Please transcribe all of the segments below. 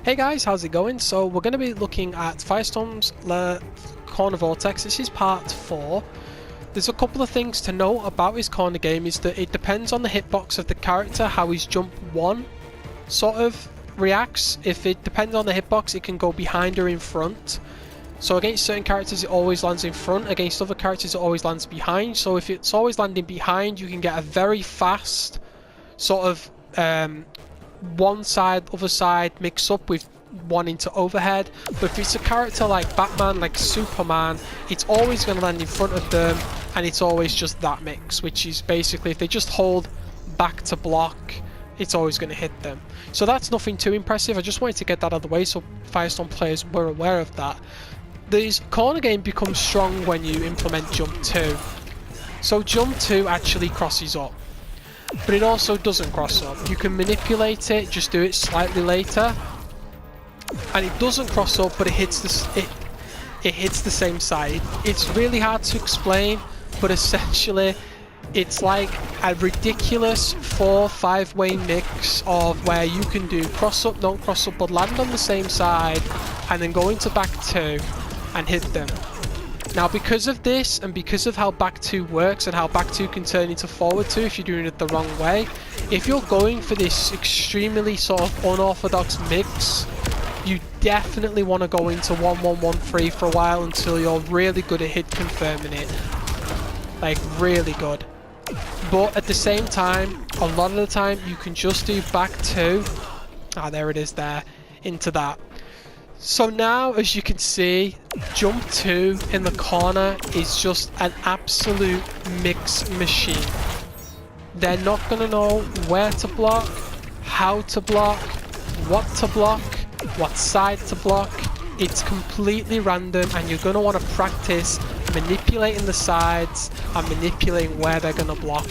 Hey guys, how's it going? So we're going to be looking at Firestom's corner Vortex. This is part 4. There's a couple of things to know about his corner game is that it depends on the hitbox of the character how his jump 1 sort of reacts. If it depends on the hitbox, it can go behind or in front. So against certain characters it always lands in front, against other characters it always lands behind. So if it's always landing behind, you can get a very fast sort of one side, other side mix up with one into overhead. But if it's a character like Batman, like Superman, it's always going to land in front of them, and it's always just that mix, which is basically if they just hold back to block, it's always going to hit them. So that's nothing too impressive. I just wanted to get that out of the way so Firestom players were aware of that. This corner game becomes strong when you implement jump 2. So jump 2 actually crosses up, but it also doesn't cross up. You can manipulate it, just do it slightly later, and it doesn't cross up, but it hits it hits the same side. It's really hard to explain, but essentially it's like a ridiculous 4-5 way mix of where you can do cross up, don't cross up, but land on the same side and then go into back 2 and hit them. Now because of this, and because of how back 2 works and how back 2 can turn into forward 2 if you're doing it the wrong way, if you're going for this extremely sort of unorthodox mix, you definitely want to go into 1-1-1-3 for a while until you're really good at hit confirming it. Like really good. But at the same time, a lot of the time you can just do back 2. Ah, there it is there, into that. So now, as you can see, jump 2 in the corner is just an absolute mix machine. They're not going to know where to block, how to block, what to block, what side to block. It's completely random, and you're going to want to practice manipulating the sides and manipulating where they're going to block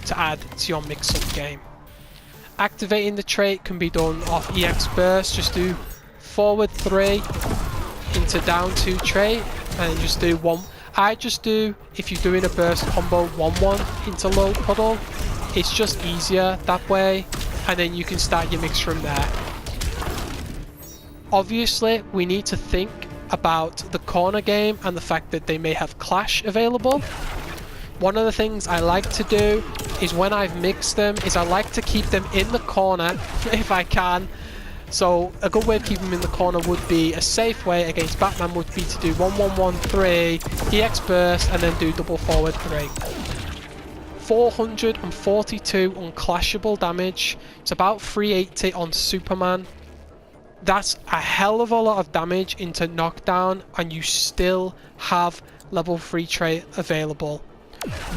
to add to your mix-up game. Activating the trait can be done off EX burst. Just do forward 3 into down 2 trait and just do 1. I just do, if you're doing a burst combo, 1-1 into low puddle. It's just easier that way, and then you can start your mix from there. Obviously we need to think about the corner game and the fact that they may have clash available. One of the things I like to do is when I've mixed them is I like to keep them in the corner if I can. So a good way of keeping them in the corner would be, a safe way against Batman would be to do 1-1-1-3, EX burst, and then do double forward 3. 442 unclashable damage. It's about 380 on Superman. That's a hell of a lot of damage into knockdown, and you still have level 3 trait available.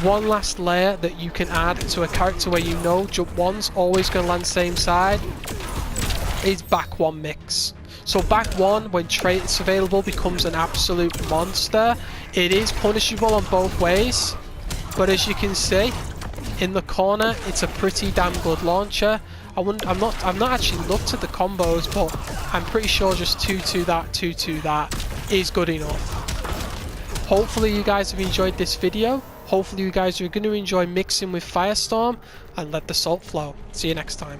One last layer that you can add to a character where you know jump 1's always going to land same side is back 1 mix. So back 1, when traits available, becomes an absolute monster. It is punishable on both ways, but as you can see in the corner, it's a pretty damn good launcher. I've not actually looked at the combos, but I'm pretty sure just 2-2 that, 2-2 that is good enough. Hopefully you guys have enjoyed this video. Hopefully you guys are going to enjoy mixing with Firestom and let the salt flow. See you next time.